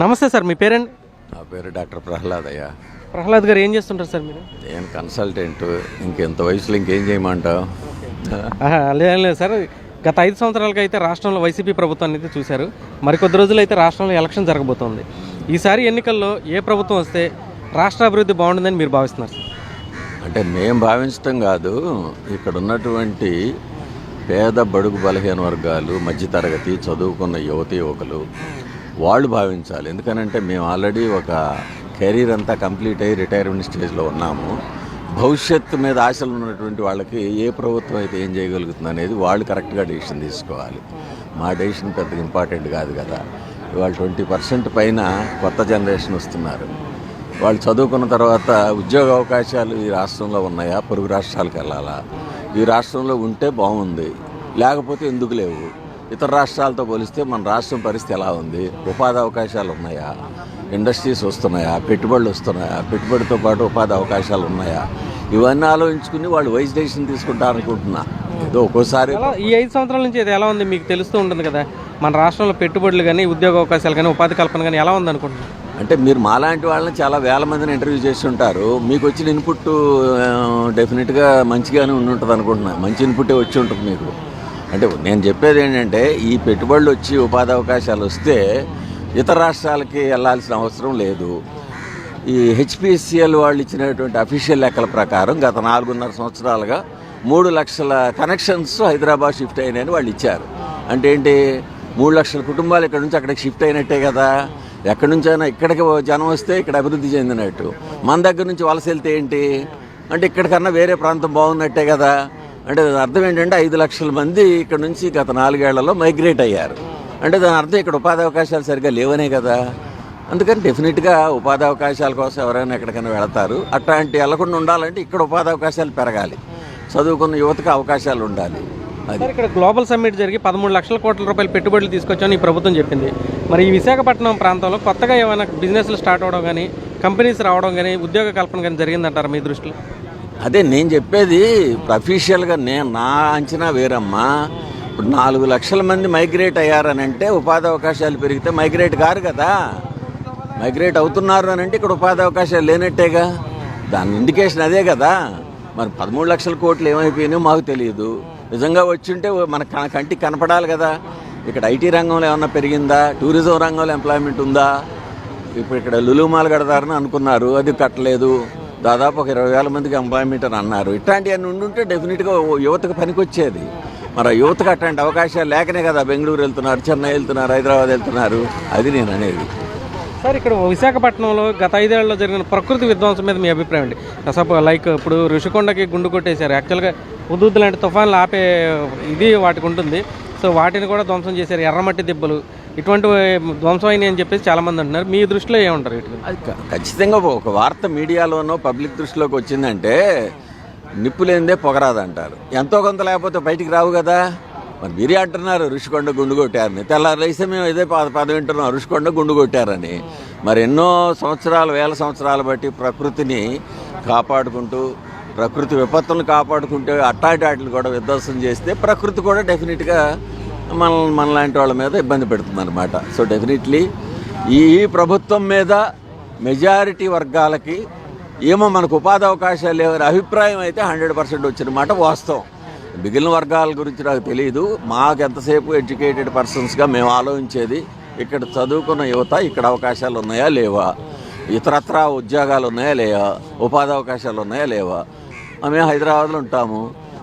నమస్తే సార్, మీ పేరండి? నా పేరు డాక్టర్ ప్రహ్లాదయ్య. ప్రహ్లాద్ గారు ఏం చేస్తుంటారు సార్ మీరు? నేను కన్సల్టెంట్. ఇంకెంత వయసులో ఇంకేం చేయమంటావు? లేదు సార్, గత 5 సంవత్సరాలుగా అయితే రాష్ట్రంలో వైసీపీ ప్రభుత్వాన్ని అయితే చూశారు. మరికొద్ది రోజులు అయితే రాష్ట్రంలో ఎలక్షన్ జరగబోతోంది. ఈసారి ఎన్నికల్లో ఏ ప్రభుత్వం వస్తే రాష్ట్ర అభివృద్ధి బాగుంటుందని మీరు భావిస్తున్నారు సార్? అంటే మేము భావించటం కాదు, ఇక్కడ ఉన్నటువంటి పేద బడుగు బలహీన వర్గాలు, మధ్యతరగతి, చదువుకున్న యువతి యువకులు వాళ్ళు భావించాలి. ఎందుకనంటే మేము ఆల్రెడీ ఒక కెరీర్ అంతా కంప్లీట్ అయ్యి రిటైర్మెంట్ స్టేజ్లో ఉన్నాము. భవిష్యత్తు మీద ఆశలు ఉన్నటువంటి వాళ్ళకి ఏ ప్రభుత్వం అయితే ఏం చేయగలుగుతుంది అనేది వాళ్ళు కరెక్ట్గా డెసిషన్ తీసుకోవాలి. మా డెసిషన్ పెద్దగా ఇంపార్టెంట్ కాదు కదా. ఇవాళ 20% పైన కొత్త జనరేషన్ వస్తున్నారు. వాళ్ళు చదువుకున్న తర్వాత ఉద్యోగ అవకాశాలు ఈ రాష్ట్రంలో ఉన్నాయా, పొరుగు రాష్ట్రాలకు వెళ్ళాలా? ఈ రాష్ట్రంలో ఉంటే బాగుంది, లేకపోతే ఎందుకు లేవు? ఇతర రాష్ట్రాలతో పోలిస్తే మన రాష్ట్రం పరిస్థితి ఎలా ఉంది? ఉపాధి అవకాశాలు ఉన్నాయా? ఇండస్ట్రీస్ వస్తున్నాయా? పెట్టుబడులు వస్తున్నాయా? పెట్టుబడితో పాటు ఉపాధి అవకాశాలు ఉన్నాయా? ఇవన్నీ ఆలోచించుకుని వాళ్ళు వైస్ డెసిషన్ తీసుకుంటారనుకుంటున్నా. ఏదో ఒక్కోసారి ఈ 5 సంవత్సరాల నుంచి ఇది ఎలా ఉంది మీకు తెలుస్తూ ఉంటుంది కదా, మన రాష్ట్రంలో పెట్టుబడులు కానీ, ఉద్యోగ అవకాశాలు కానీ, ఉపాధి కల్పన కానీ ఎలా ఉంది అనుకుంటున్నాను? అంటే మీరు మాలాంటి వాళ్ళని చాలా వేల మందిని ఇంటర్వ్యూ చేసి ఉంటారు. మీకు వచ్చిన ఇన్పుట్ డెఫినెట్గా మంచిగానే ఉంటుంది అనుకుంటున్నా. మంచి ఇన్పుటే వచ్చి ఉంటుంది మీకు. అంటే నేను చెప్పేది ఏంటంటే, ఈ పెట్టుబడులు వచ్చి ఉపాధి అవకాశాలు వస్తే ఇతర రాష్ట్రాలకి వెళ్ళాల్సిన అవసరం లేదు. ఈ హెచ్పిసిఎల్ వాళ్ళు ఇచ్చినటువంటి అఫీషియల్ లెక్కల ప్రకారం గత 4.5 సంవత్సరాలుగా 3 లక్షల కనెక్షన్స్ హైదరాబాద్ షిఫ్ట్ అయినాయని వాళ్ళు ఇచ్చారు. అంటే ఏంటి, 3 లక్షల కుటుంబాలు ఇక్కడ నుంచి అక్కడికి షిఫ్ట్ అయినట్టే కదా. ఎక్కడి నుంచైనా ఇక్కడికి జనం వస్తే ఇక్కడ అభివృద్ధి చెందినట్టు. మన దగ్గర నుంచి వలస వెళ్తే ఏంటి అంటే, ఇక్కడికన్నా వేరే ప్రాంతం బాగున్నట్టే కదా. అంటే దాని అర్థం ఏంటంటే 5 లక్షల మంది ఇక్కడ నుంచి గత 4 ఏళ్లలో మైగ్రేట్ అయ్యారు. అంటే దాని అర్థం ఇక్కడ ఉపాధి అవకాశాలు సరిగ్గా లేవనే కదా. అందుకని డెఫినెట్గా ఉపాధి అవకాశాల కోసం ఎవరైనా ఎక్కడికైనా వెళతారు. అట్లాంటి వెళ్లకుండా ఉండాలంటే ఇక్కడ ఉపాధి అవకాశాలు పెరగాలి, చదువుకున్న యువతకు అవకాశాలు ఉండాలి. అది ఇక్కడ గ్లోబల్ సమ్మిట్ జరిగి 13 లక్షల కోట్ల రూపాయలు పెట్టుబడులు తీసుకొచ్చామని ఈ ప్రభుత్వం చెప్పింది. మరి ఈ విశాఖపట్నం ప్రాంతంలో కొత్తగా ఏమైనా బిజినెస్లు స్టార్ట్ అవడం కానీ, కంపెనీస్ రావడం కానీ, ఉద్యోగ కల్పన కానీ జరిగిందంటారా మీ దృష్టిలో? అదే నేను చెప్పేది. అఫీషియల్గా నా అంచనా వేరమ్మా. ఇప్పుడు 4 లక్షల మంది మైగ్రేట్ అయ్యారని అంటే ఉపాధి అవకాశాలు పెరిగితే మైగ్రేట్ కారు కదా. మైగ్రేట్ అవుతున్నారు అని అంటే ఇక్కడ ఉపాధి అవకాశాలు లేనట్టేగా. దాని ఇండికేషన్ అదే కదా. మరి 13 లక్షల కోట్లు ఏమైపోయినాయో మాకు తెలియదు. నిజంగా వచ్చుంటే మన కంటికి కనపడాలి కదా. ఇక్కడ ఐటీ రంగంలో ఏమన్నా పెరిగిందా? టూరిజం రంగంలో ఎంప్లాయ్మెంట్ ఉందా? ఇప్పుడు ఇక్కడ లులు మాల్ కడతారని అనుకున్నారు, అది కట్టలేదు. దాదాపు ఒక 20,000 మందికి ఎంప్లాయ్మెంట్ అని అన్నారు. ఇట్లాంటివన్నీ ఉండుంటే డెఫినెట్గా యువతకు పనికొచ్చేది. మరి యువతకు అట్లాంటి అవకాశాలు లేకనే కదా బెంగళూరు వెళ్తున్నారు, చెన్నై వెళ్తున్నారు, హైదరాబాద్ వెళ్తున్నారు. అది నేను అనేది. సార్, ఇక్కడ విశాఖపట్నంలో గత 5 ఏళ్లలో జరిగిన ప్రకృతి విధ్వంసం మీద మీ అభిప్రాయం అండి? లైక్ ఇప్పుడు ఋషికొండకి గుండు కొట్టేశారు. యాక్చువల్గా హుదూద్ లాంటి తుఫాన్లు ఆపే ఇది వాటికి ఉంటుంది. సో వాటిని కూడా ధ్వంసం చేశారు. ఎర్రమట్టి దెబ్బలు ఇటువంటి ధ్వంసం అయినాయి అని చెప్పేసి చాలామంది అంటున్నారు. మీ దృష్టిలో ఏమంటారు? అది ఖచ్చితంగా ఒక వార్త మీడియాలోనో పబ్లిక్ దృష్టిలోకి వచ్చిందంటే నిప్పు లేనిదే పొగరాదంటారు. ఎంతో కొంత లేకపోతే బయటికి రావు కదా. మరి మీరే అంటున్నారు ఋషికొండ గుండు కొట్టారని. తెల్లారైతే మేము ఇదే పదం వింటున్నాం, ఋషికొండ గుండు కొట్టారని. మరి ఎన్నో సంవత్సరాలు, వేల సంవత్సరాలు బట్టి ప్రకృతిని కాపాడుకుంటూ, ప్రకృతి విపత్తులను కాపాడుకుంటే అట్టాటి వాటిని కూడా విధ్వంసం చేస్తే ప్రకృతి కూడా డెఫినెట్గా మనలాంటి వాళ్ళ మీద ఇబ్బంది పెడుతుంది అనమాట. సో డెఫినెట్లీ ఈ ప్రభుత్వం మీద మెజారిటీ వర్గాలకి ఏమో మనకు ఉపాధి అవకాశాలు లేవని అభిప్రాయం అయితే 100% వచ్చిన మాట వాస్తవం. మిగిలిన వర్గాల గురించి నాకు తెలియదు. మాకు ఎంతసేపు ఎడ్యుకేటెడ్ పర్సన్స్గా మేము ఆలోచించేది, ఇక్కడ చదువుకున్న యువత ఇక్కడ అవకాశాలు ఉన్నాయా లేవా, ఇతరత్రా ఉద్యోగాలు ఉన్నాయా లేవా, ఉపాధి అవకాశాలు ఉన్నాయా లేవా. మేము హైదరాబాద్లో ఉంటాము.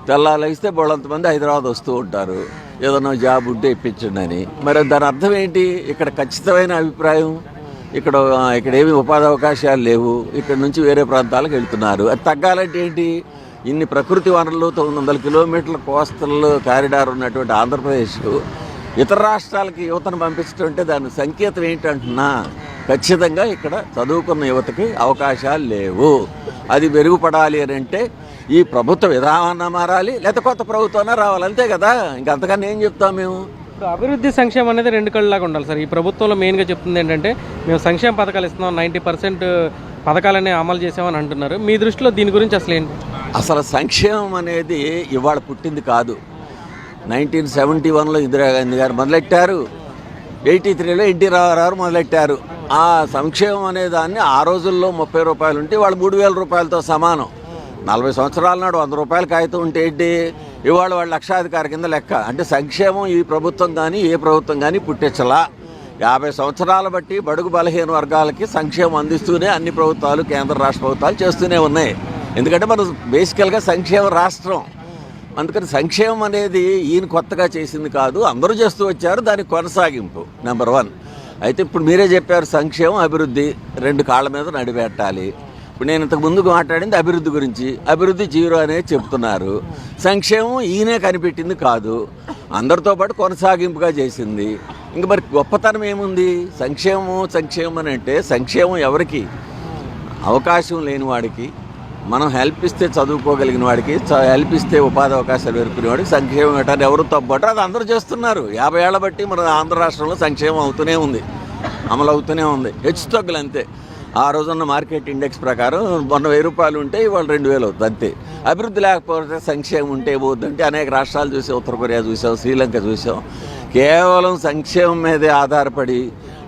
తెల్లాలేస్తే బోళ్ళంతమంది హైదరాబాద్ వస్తూ ఉంటారు, ఏదైనా జాబ్ ఉంటే ఇప్పించండి అని. మరి దాని అర్థం ఏంటి? ఇక్కడ ఖచ్చితమైన అభిప్రాయం ఇక్కడ ఏమి ఉపాధి అవకాశాలు లేవు, ఇక్కడ నుంచి వేరే ప్రాంతాలకు వెళ్తున్నారు. అది తగ్గాలంటే ఏంటి? ఇన్ని ప్రకృతి వనరులు, 900 కిలోమీటర్ల కోస్టల్ కారిడార్ ఉన్నటువంటి ఆంధ్రప్రదేశ్ ఇతర రాష్ట్రాలకి యువతను పంపిస్తుంటే దాని సంకేతం ఏంటంటున్నా, ఖచ్చితంగా ఇక్కడ చదువుకున్న యువతకి అవకాశాలు లేవు. అది మెరుగుపడాలి అని అంటే ఈ ప్రభుత్వ విధానం మారాలి, లేకపోతే కొత్త ప్రభుత్వం రావాలి, అంతే కదా. ఇంకంతకన్నా ఏం చెప్తాం మేము? అభివృద్ధి సంక్షేమం అనేది 2 కళ్ళలాగా ఉండాలి సార్. ఈ ప్రభుత్వంలో మెయిన్గా చెప్తుంది ఏంటంటే, మేము సంక్షేమ పథకాలు ఇస్తున్నాం, 90% పథకాలనే అమలు చేసామని అంటున్నారు. మీ దృష్టిలో దీని గురించి అసలు ఏంటి? అసలు సంక్షేమం అనేది ఇవాళ పుట్టింది కాదు. 1971లో ఇందిరాగాంధీ గారు మొదలెట్టారు, 83లో ఎన్టీ రామారావు మొదలెట్టారు. ఆ సంక్షేమం అనే దాన్ని ఆ రోజుల్లో 30 రూపాయలు ఉంటే వాళ్ళు 3,000 రూపాయలతో సమానం. 40 సంవత్సరాల నాడు 100 రూపాయలు కాగితం ఉంటే ఏంటి, ఇవాళ వాళ్ళు లక్షాధికారి కింద లెక్క. అంటే సంక్షేమం ఈ ప్రభుత్వం కానీ ఏ ప్రభుత్వం కానీ పుట్టించలా. 50 సంవత్సరాల బట్టి బడుగు బలహీన వర్గాలకి సంక్షేమం అందిస్తూనే అన్ని ప్రభుత్వాలు, కేంద్ర రాష్ట్ర ప్రభుత్వాలు చేస్తూనే ఉన్నాయి. ఎందుకంటే మనం బేసికల్గా సంక్షేమ రాష్ట్రం. అందుకని సంక్షేమం అనేది ఈయన కొత్తగా చేసింది కాదు, అందరూ చేస్తూ వచ్చారు, దానికి కొనసాగింపు నెంబర్ 1. అయితే ఇప్పుడు మీరే చెప్పారు సంక్షేమం అభివృద్ధి 2 కాళ్ళ మీద నడిపెట్టాలి. ఇప్పుడు నేను ఇంతకు ముందుకు మాట్లాడింది అభివృద్ధి గురించి. అభివృద్ధి జీరో అనేది చెప్తున్నారు. సంక్షేమం ఈయనే కనిపెట్టింది కాదు, అందరితో పాటు కొనసాగింపుగా చేసింది. ఇంక మరి గొప్పతనం ఏముంది? సంక్షేమం అని అంటే సంక్షేమం ఎవరికి? అవకాశం లేని వాడికి, మనం హెల్ప్ ఇస్తే చదువుకోగలిగిన వాడికి, హెల్ప్ ఇస్తే ఉపాధి అవకాశాలు పెరుగుకునే వాడికి సంక్షేమం పెట్టాలి. ఎవరు తప్పటో అది అందరూ చేస్తున్నారు. 50 ఏళ్ల బట్టి మన ఆంధ్ర రాష్ట్రంలో సంక్షేమం అవుతూనే ఉంది, అమలు అవుతూనే ఉంది. హెచ్చు తగ్గులు అంతే. ఆ రోజున్న మార్కెట్ ఇండెక్స్ ప్రకారం మొన్న 1000 రూపాయలు ఉంటే ఇవాళ 2000 అవుతుంది అంతే. అభివృద్ధి లేకపోతే సంక్షేమం ఉంటే పోద్దంటే అనేక రాష్ట్రాలు చూసాం, ఉత్తర కొరియా చూసాం, శ్రీలంక చూసాం. కేవలం సంక్షేమం మీదే ఆధారపడి,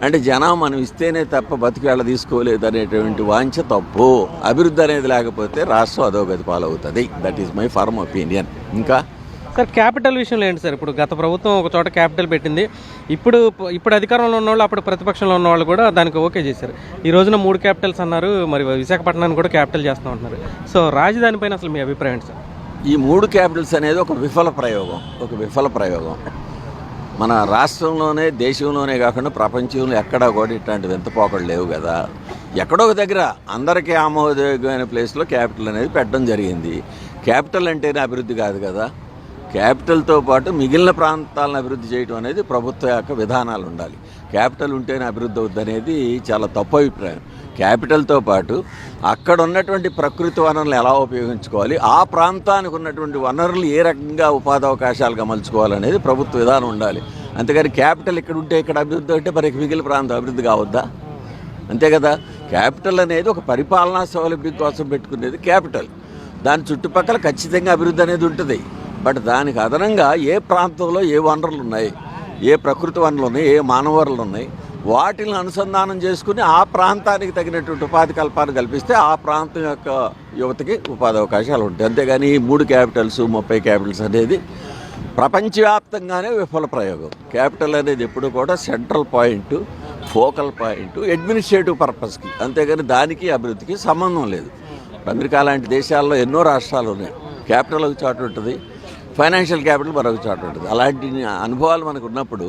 అంటే జనం మనం ఇస్తేనే తప్ప బతికేళ్ళ తీసుకోలేదు అనేటువంటి వాంఛ తప్పు. అభివృద్ధి అనేది లేకపోతే రాష్ట్రం అధోగతి పాలవుతుంది. That is my firm opinion. ఇంకా సార్ క్యాపిటల్ విషయంలో ఏంటి సార్? ఇప్పుడు గత ప్రభుత్వం ఒక చోట క్యాపిటల్ పెట్టింది, ఇప్పుడు అధికారంలో ఉన్నవాళ్ళు అప్పుడు ప్రతిపక్షంలో ఉన్నవాళ్ళు కూడా దానికి ఓకే చేశారు. ఈ రోజున 3 క్యాపిటల్స్ అన్నారు, మరి విశాఖపట్నాన్ని కూడా క్యాపిటల్ చేస్తూ ఉంటున్నారు. సో రాజధాని పైన అసలు మీ అభిప్రాయం సార్? ఈ 3 క్యాపిటల్స్ అనేది ఒక విఫల ప్రయోగం. మన రాష్ట్రంలోనే, దేశంలోనే కాకుండా ప్రపంచంలో ఎక్కడా కూడా ఇట్లాంటి వింతపోకళ్ళు లేవు కదా. ఎక్కడో ఒక దగ్గర అందరికీ ఆమోదయోగ్యమైన ప్లేస్లో క్యాపిటల్ అనేది పెట్టడం జరిగింది. క్యాపిటల్ అంటేనే అభివృద్ధి కాదు కదా. క్యాపిటల్తో పాటు మిగిలిన ప్రాంతాలను అభివృద్ధి చేయడం అనేది ప్రభుత్వ యొక్క విధానాలు ఉండాలి. క్యాపిటల్ ఉంటేనే అభివృద్ధి అవుద్ది అనేది చాలా తప్పు అభిప్రాయం. క్యాపిటల్తో పాటు అక్కడ ఉన్నటువంటి ప్రకృతి వనరులు ఎలా ఉపయోగించుకోవాలి, ఆ ప్రాంతానికి ఉన్నటువంటి వనరులు ఏ రకంగా ఉపాధి అవకాశాలుగా మలుచుకోవాలనేది ప్రభుత్వ విధానం ఉండాలి. అంతేగాని క్యాపిటల్ ఇక్కడ ఉంటే ఇక్కడ అభివృద్ధి అంటే మరి మిగిలిన ప్రాంతం అభివృద్ధి కావద్దా? అంతే కదా. క్యాపిటల్ అనేది ఒక పరిపాలనా సౌలభ్యం కోసం పెట్టుకునేది క్యాపిటల్. దాని చుట్టుపక్కల ఖచ్చితంగా అభివృద్ధి అనేది ఉంటుంది. బట్ దానికి అదనంగా ఏ ప్రాంతంలో ఏ వనరులు ఉన్నాయి, ఏ ప్రకృతి వనరులు ఉన్నాయి, ఏ మానవ వనరులు ఉన్నాయి, వాటిని అనుసంధానం చేసుకుని ఆ ప్రాంతానికి తగినటువంటి ఉపాధి కల్పన కల్పిస్తే ఆ ప్రాంతం యొక్క యువతకి ఉపాధి అవకాశాలు ఉంటాయి. అంతేగాని ఈ 3 క్యాపిటల్స్ 30 క్యాపిటల్స్ అనేది ప్రపంచవ్యాప్తంగానే విఫల ప్రయోగం. క్యాపిటల్ అనేది ఎప్పుడు కూడా central point, focal point, administrative పర్పస్కి, అంతేగాని దానికి అభివృద్ధికి సంబంధం లేదు. అమెరికా లాంటి దేశాల్లో ఎన్నో రాష్ట్రాలు ఉన్నాయి. క్యాపిటల్ ఒక చోట ఉంటుంది, ఫైనాన్షియల్ క్యాపిటల్ మరొక చోట ఉంటుంది. అలాంటి అనుభవాలు మనకు ఉన్నప్పుడు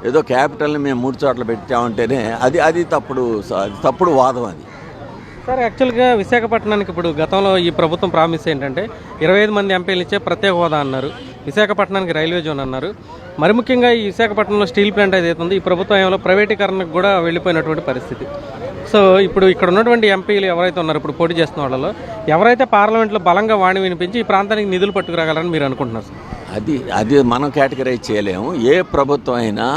ఏదో క్యాపిటల్ని మేము 3 చోట్ల పెట్టామంటేనే అది తప్పుడు వాదం. అది సార్ యాక్చువల్గా విశాఖపట్నానికి ఇప్పుడు గతంలో ఈ ప్రభుత్వం ప్రామిస్ ఏంటంటే 25 మంది ఎంపీలు ఇచ్చే ప్రత్యేక హోదా అన్నారు, విశాఖపట్నానికి రైల్వే జోన్ అన్నారు. మరి ముఖ్యంగా ఈ విశాఖపట్నంలో స్టీల్ ప్లాంట్ ఏదైతే ఉంది, ఈ ప్రభుత్వంలో ప్రైవేటీకరణకు కూడా వెళ్ళిపోయినటువంటి పరిస్థితి. సో ఇప్పుడు ఇక్కడ ఉన్నటువంటి ఎంపీలు ఎవరైతే ఉన్నారో ఇప్పుడు పోటీ చేస్తున్న వాళ్ళలో ఎవరైతే పార్లమెంట్లో బలంగా వాణి వినిపించి ఈ ప్రాంతానికి నిధులు పట్టుకురాగలరని మీరు అనుకుంటున్నారు సార్? అది మనం కేటగరైజ్ చేయలేము. ఏ ప్రభుత్వం అయినా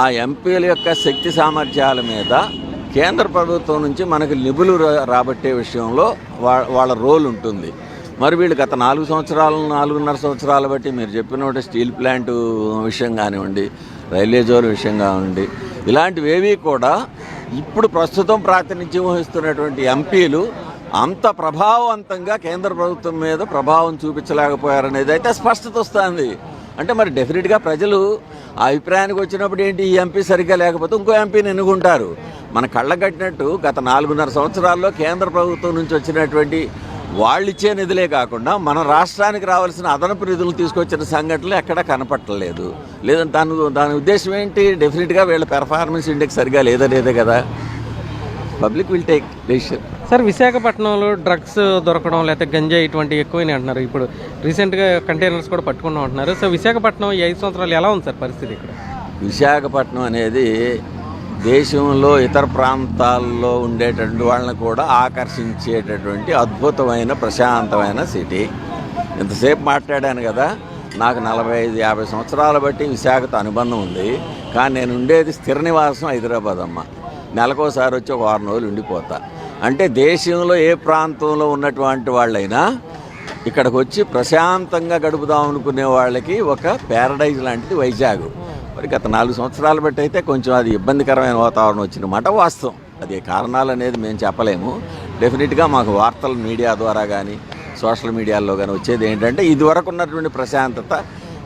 ఆ ఎంపీల యొక్క శక్తి సామర్థ్యాల మీద కేంద్ర ప్రభుత్వం నుంచి మనకు నిధులు రాబట్టే విషయంలో వాళ్ళ రోల్ ఉంటుంది. మరి వీళ్ళు గత 4.5 సంవత్సరాలు బట్టి మీరు చెప్పిన స్టీల్ ప్లాంట్ విషయం కానివ్వండి, రైల్వే జోన్ విషయం కానివ్వండి, ఇలాంటివేవి కూడా ఇప్పుడు ప్రస్తుతం ప్రాతినిధ్యం వహిస్తున్నటువంటి ఎంపీలు అంత ప్రభావవంతంగా కేంద్ర ప్రభుత్వం మీద ప్రభావం చూపించలేకపోయారనేది అయితే స్పష్టత వస్తుంది. అంటే మరి డెఫినెట్గా ప్రజలు ఆ అభిప్రాయానికి వచ్చినప్పుడు ఏంటి, ఈ ఎంపీ సరిగ్గా లేకపోతే ఇంకో ఎంపీని ఎన్నుకుంటారు. మన కళ్ళగట్టినట్టు గత 4.5 సంవత్సరాల్లో కేంద్ర ప్రభుత్వం నుంచి వచ్చినటువంటి వాళ్ళు ఇచ్చే నిధులే కాకుండా మన రాష్ట్రానికి రావాల్సిన అదనపు నిధులు తీసుకొచ్చిన సంఘటనలు ఎక్కడా కనపట్టలేదు. లేదంటే దాని ఉద్దేశం ఏంటి, డెఫినెట్గా వీళ్ళ పెర్ఫార్మెన్స్ ఇండెక్స్ సరిగా లేదనేదే కదా. Public will take decision. Sir విశాఖపట్నంలో డ్రగ్స్ దొరకడం లేకపోతే గంజా ఇటువంటి ఎక్కువని అంటున్నారు. ఇప్పుడు రీసెంట్గా కంటైనర్స్ కూడా పట్టుకున్నాం అంటున్నారు. సో విశాఖపట్నం ఈ 5 సంవత్సరాలు ఎలా ఉంది సార్ పరిస్థితి ఇక్కడ? విశాఖపట్నం అనేది దేశంలో ఇతర ప్రాంతాల్లో ఉండేటటువంటి వాళ్ళని కూడా ఆకర్షించేటటువంటి అద్భుతమైన ప్రశాంతమైన సిటీ. ఇంతసేపు మాట్లాడాను కదా, నాకు 45-50 సంవత్సరాల బట్టి విశాఖతో అనుబంధం ఉంది. కానీ నేను ఉండేది స్థిర నివాసం హైదరాబాద్ అమ్మ. నెలకోసారి వచ్చి 1 వారం రోజులు ఉండిపోతా. అంటే దేశంలో ఏ ప్రాంతంలో ఉన్నటువంటి వాళ్ళైనా ఇక్కడికి వచ్చి ప్రశాంతంగా గడుపుదాం అనుకునే వాళ్ళకి ఒక ప్యారడైజ్ లాంటిది వైజాగ్. మరి గత 4 సంవత్సరాలు బట్టి అయితే కొంచెం అది ఇబ్బందికరమైన వాతావరణం వచ్చిన మాట వాస్తవం. అది కారణాలు అనేది మేము చెప్పలేము. డెఫినెట్గా మాకు వార్తలు మీడియా ద్వారా కానీ సోషల్ మీడియాలో కానీ వచ్చేది ఏంటంటే ఇదివరకు ఉన్నటువంటి ప్రశాంతత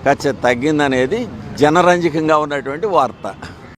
ఖచ్చితంగా తగ్గిందనేది జనరంజకంగా ఉన్నటువంటి వార్త.